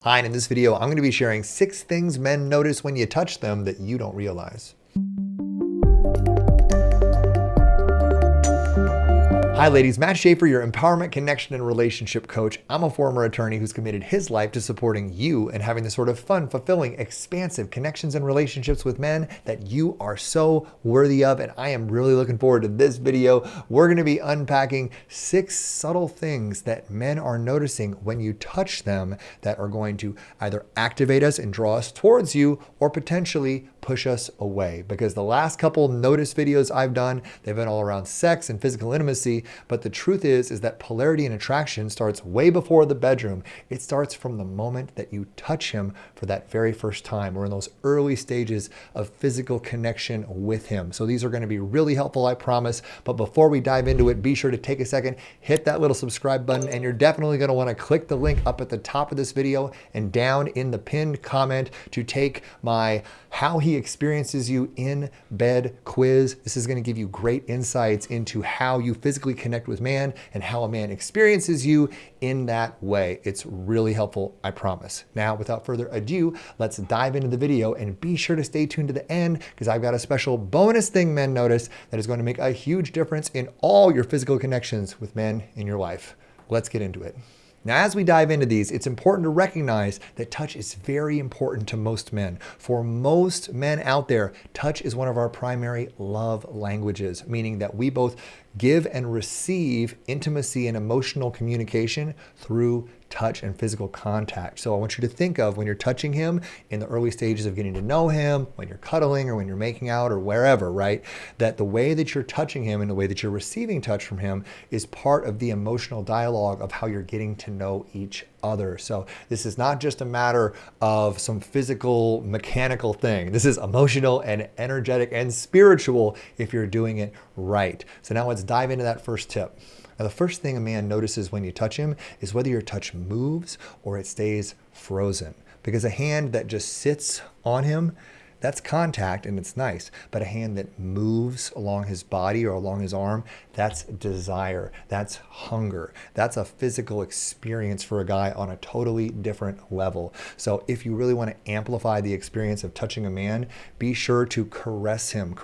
Hi, and in this video, I'm going to be sharing 6 things men notice when you touch them that you don't realize. Hi ladies, Matt Shaffer, your empowerment, connection, and relationship coach. I'm a former attorney who's committed his life to supporting you and having the sort of fun, fulfilling, expansive connections and relationships with men that you are so worthy of. And I am really looking forward to this video. We're going to be unpacking 6 subtle things that men are noticing when you touch them that are going to either activate us and draw us towards you or potentially push us away. Because the last couple notice videos I've done, they've been all around sex and physical intimacy. But the truth is that polarity and attraction starts way before the bedroom. It starts from the moment that you touch him for that very first time. We're in those early stages of physical connection with him. So these are going to be really helpful, I promise. But before we dive into it, be sure to take a second, hit that little subscribe button, and you're definitely going to want to click the link up at the top of this video and down in the pinned comment to take my How He Experiences You in Bed quiz. This is going to give you great insights into how you physically connect with man and how a man experiences you in that way. It's really helpful, I promise. Now, without further ado, let's dive into the video, and be sure to stay tuned to the end because I've got a special bonus thing men notice that is going to make a huge difference in all your physical connections with men in your life. Let's get into it. Now, as we dive into these, it's important to recognize that touch is very important to most men. For most men out there, touch is one of our primary love languages, meaning that we both give and receive intimacy and emotional communication through touch and physical contact. So I want you to think of when you're touching him in the early stages of getting to know him, when you're cuddling or when you're making out or wherever, right? That the way that you're touching him and the way that you're receiving touch from him is part of the emotional dialogue of how you're getting to know each other. So this is not just a matter of some physical, mechanical thing. This is emotional and energetic and spiritual if you're doing it right. So now let's dive into that first tip. Now, the first thing a man notices when you touch him is whether your touch moves or it stays frozen. Because a hand that just sits on him, that's contact and it's nice. But a hand that moves along his body or along his arm, that's desire, that's hunger. That's a physical experience for a guy on a totally different level. So if you really want to amplify the experience of touching a man, be sure to caress him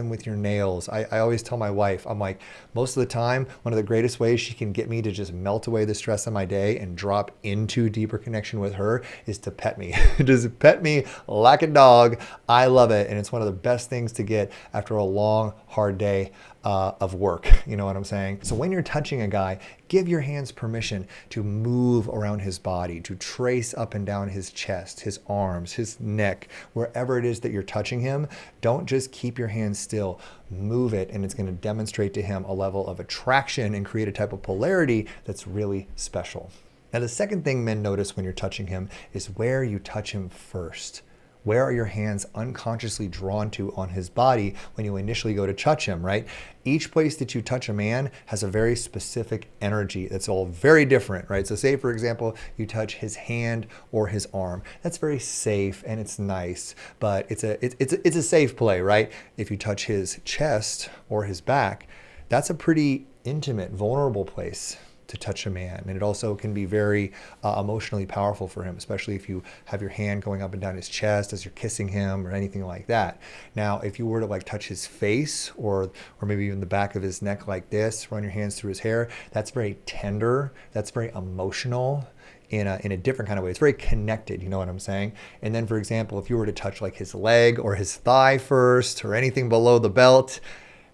with your nails. I always tell my wife, I'm like, most of the time, one of the greatest ways she can get me to just melt away the stress of my day and drop into deeper connection with her is to pet me. Just pet me like a dog. I love it, and it's one of the best things to get after a long, hard day of work. You know what I'm saying? So when you're touching a guy, give your hands permission to move around his body, to trace up and down his chest, his arms, his neck, wherever it is that you're touching him. Don't just keep your hands still. Move it, and it's going to demonstrate to him a level of attraction and create a type of polarity that's really special. Now, the second thing men notice when you're touching him is where you touch him first. Where are your hands unconsciously drawn to on his body when you initially go to touch him, right? Each place that you touch a man has a very specific energy that's all very different, right? So say, for example, you touch his hand or his arm. That's very safe and it's nice, but it's a safe play, right? If you touch his chest or his back, that's a pretty intimate, vulnerable place to touch a man. And it also can be very emotionally powerful for him, especially if you have your hand going up and down his chest as you're kissing him or anything like that. Now, if you were to like touch his face or maybe even the back of his neck like this, run your hands through his hair, that's very tender, that's very emotional in a different kind of way. It's very connected, you know what I'm saying? And then, for example, if you were to touch like his leg or his thigh first or anything below the belt,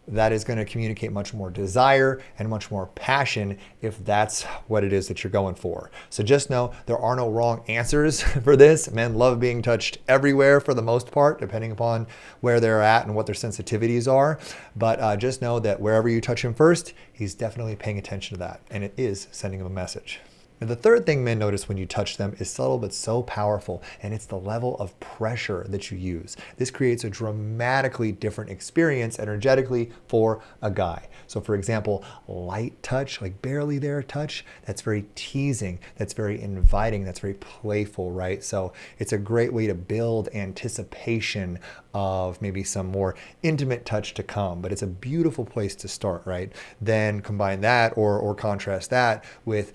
that is going to communicate much more desire and much more passion if that's what it is that you're going for. So just know there are no wrong answers for this. Men love being touched everywhere for the most part, depending upon where they're at and what their sensitivities are. But just know that wherever you touch him first, he's definitely paying attention to that, and it is sending him a message. Now, the third thing men notice when you touch them is subtle but so powerful, and it's the level of pressure that you use. This creates a dramatically different experience energetically for a guy. So for example, light touch, like barely there touch, that's very teasing, that's very inviting, that's very playful, right? So it's a great way to build anticipation of maybe some more intimate touch to come, but it's a beautiful place to start, right? Then combine that or contrast that with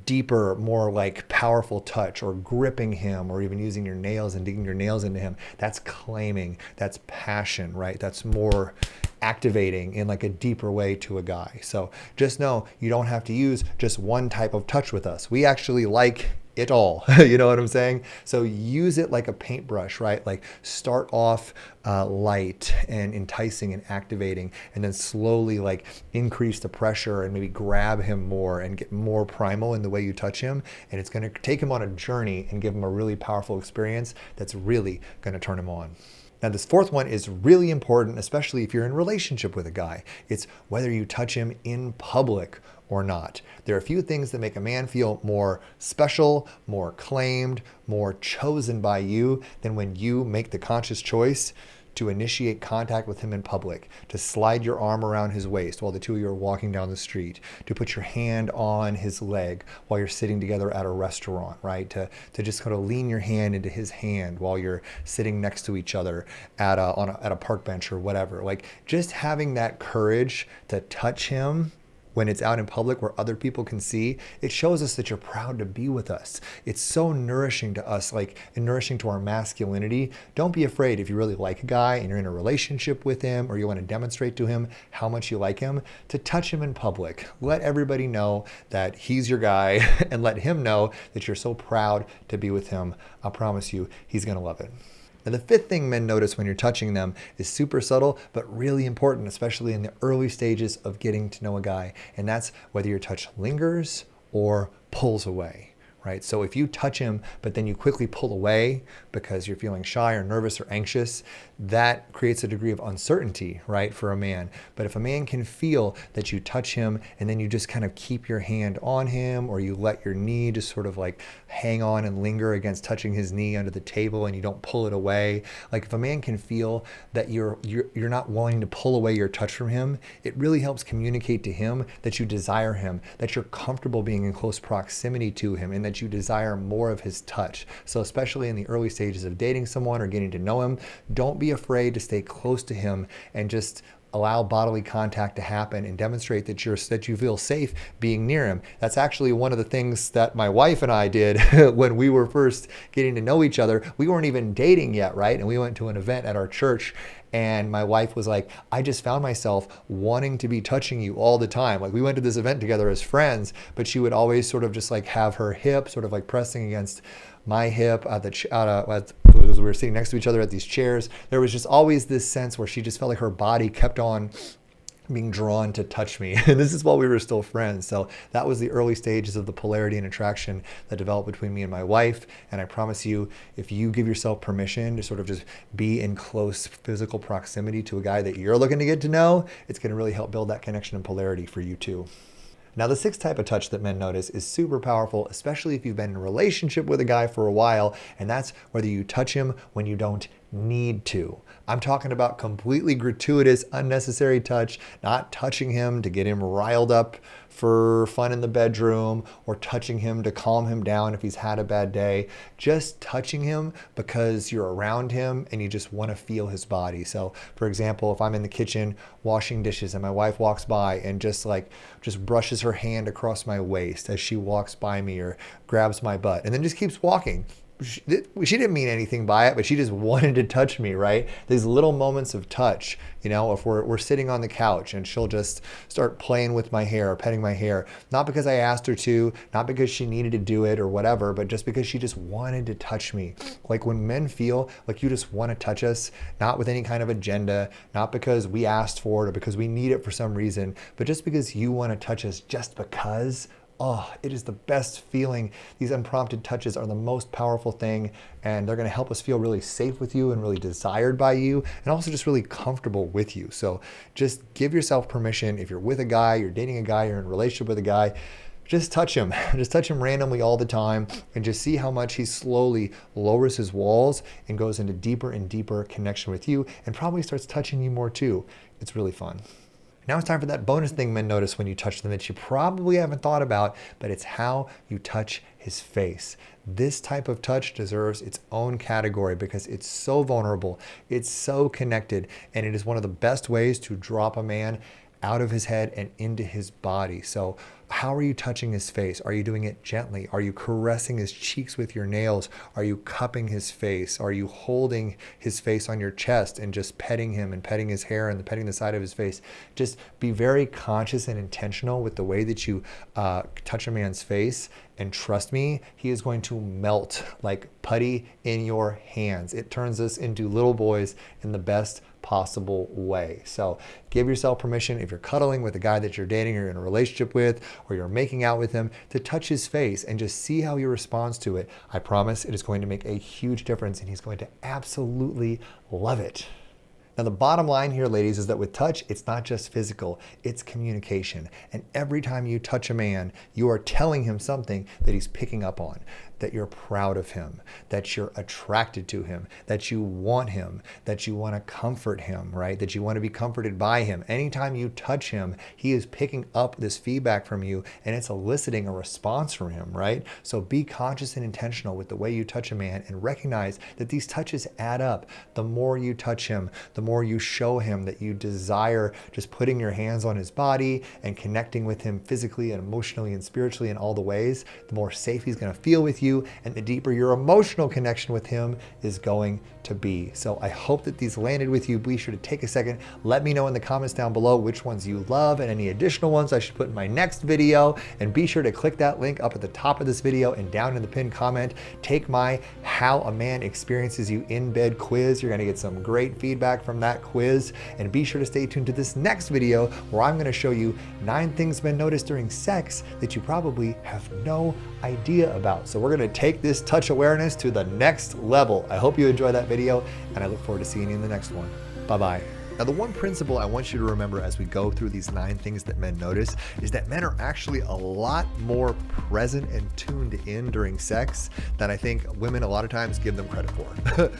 deeper deeper, more like powerful touch, or gripping him, or even using your nails and digging your nails into him. That's claiming, that's passion, right? That's more activating in like a deeper way to a guy. So just know you don't have to use just one type of touch with us. We actually like it all. You know what I'm saying? So use it like a paintbrush, right? Like start off light and enticing and activating, and then slowly like increase the pressure and maybe grab him more and get more primal in the way you touch him. And it's going to take him on a journey and give him a really powerful experience that's really going to turn him on. Now, this fourth one is really important, especially if you're in a relationship with a guy. It's whether you touch him in public or not. There are a few things that make a man feel more special, more claimed, more chosen by you than when you make the conscious choice to initiate contact with him in public, to slide your arm around his waist while the two of you are walking down the street, to put your hand on his leg while you're sitting together at a restaurant, right? To just kind of lean your hand into his hand while you're sitting next to each other at a park bench or whatever. Like just having that courage to touch him when it's out in public where other people can see, it shows us that you're proud to be with us. It's so nourishing to us, like, and nourishing to our masculinity. Don't be afraid if you really like a guy and you're in a relationship with him, or you want to demonstrate to him how much you like him, to touch him in public. Let everybody know that he's your guy and let him know that you're so proud to be with him. I promise you, he's going to love it. Now, the fifth thing men notice when you're touching them is super subtle, but really important, especially in the early stages of getting to know a guy. And that's whether your touch lingers or pulls away, right? So if you touch him, but then you quickly pull away because you're feeling shy or nervous or anxious, that creates a degree of uncertainty, right, for a man. But if a man can feel that you touch him and then you just kind of keep your hand on him, or you let your knee just sort of like hang on and linger against touching his knee under the table and you don't pull it away, like if a man can feel that you're not wanting to pull away your touch from him, it really helps communicate to him that you desire him, that you're comfortable being in close proximity to him, and that you desire more of his touch. So especially in the early stages of dating someone or getting to know him, don't be afraid to stay close to him and just allow bodily contact to happen and demonstrate that you feel safe being near him. That's actually one of the things that my wife and I did when we were first getting to know each other. We weren't even dating yet, right? And we went to an event at our church, and my wife was like, I just found myself wanting to be touching you all the time. Like we went to this event together as friends, but she would always sort of just like have her hip sort of like pressing against my hip as we were sitting next to each other at these chairs. There was just always this sense where she just felt like her body kept on being drawn to touch me. And this is while we were still friends. So that was the early stages of the polarity and attraction that developed between me and my wife. And I promise you, if you give yourself permission to sort of just be in close physical proximity to a guy that you're looking to get to know, it's going to really help build that connection and polarity for you too. Now, the sixth type of touch that men notice is super powerful, especially if you've been in a relationship with a guy for a while, and that's whether you touch him when you don't need to. I'm talking about completely gratuitous, unnecessary touch, not touching him to get him riled up for fun in the bedroom, or touching him to calm him down if he's had a bad day. Just touching him because you're around him and you just want to feel his body. So for example, if I'm in the kitchen washing dishes and my wife walks by and just brushes her hand across my waist as she walks by me, or grabs my butt and then just keeps walking. She didn't mean anything by it, but she just wanted to touch me, right? These little moments of touch, if we're sitting on the couch and she'll just start playing with my hair or petting my hair, not because I asked her to, not because she needed to do it or whatever, but just because she just wanted to touch me. Like when men feel like you just want to touch us, not with any kind of agenda, not because we asked for it or because we need it for some reason, but just because you want to touch us just because. Oh, it is the best feeling. These unprompted touches are the most powerful thing, and they're going to help us feel really safe with you and really desired by you, and also just really comfortable with you. So just give yourself permission. If you're with a guy, you're dating a guy, you're in a relationship with a guy, just touch him. Just touch him randomly all the time, and just see how much he slowly lowers his walls and goes into deeper and deeper connection with you, and probably starts touching you more too. It's really fun. Now it's time for that bonus thing men notice when you touch them that you probably haven't thought about, but it's how you touch his face. This type of touch deserves its own category because it's so vulnerable, it's so connected, and it is one of the best ways to drop a man out of his head and into his body. So How are you touching his face? Are you doing it gently? Are you caressing his cheeks with your nails? Are you cupping his face? Are you holding his face on your chest and just petting him and petting his hair and petting the side of his face? Just be very conscious and intentional with the way that you touch a man's face. And trust me, he is going to melt like putty in your hands. It turns us into little boys in the best possible way. So give yourself permission, if you're cuddling with a guy that you're dating or in a relationship with, or you're making out with him, to touch his face and just see how he responds to it. I promise it is going to make a huge difference, and he's going to absolutely love it. Now, the bottom line here, ladies, is that with touch, it's not just physical, it's communication. And every time you touch a man, you are telling him something that he's picking up on, that you're proud of him, that you're attracted to him, that you want him, that you want to comfort him, right? That you want to be comforted by him. Anytime you touch him, he is picking up this feedback from you, and it's eliciting a response from him, right? So be conscious and intentional with the way you touch a man, and recognize that these touches add up. The more you touch him, the more you show him that you desire just putting your hands on his body and connecting with him physically and emotionally and spiritually in all the ways, the more safe he's going to feel with you, and the deeper your emotional connection with him is going to be. So I hope that these landed with you. Be sure to take a second. Let me know in the comments down below which ones you love and any additional ones I should put in my next video. And be sure to click that link up at the top of this video and down in the pinned comment. Take my How a Man Experiences You in Bed quiz. You're going to get some great feedback from that quiz. And be sure to stay tuned to this next video, where I'm going to show you 9 things men notice during sex that you probably have no idea about. So we're going to take this touch awareness to the next level. I hope you enjoy that video, and I look forward to seeing you in the next one. Bye-bye. Now, the one principle I want you to remember as we go through these 9 things that men notice is that men are actually a lot more present and tuned in during sex than I think women a lot of times give them credit for.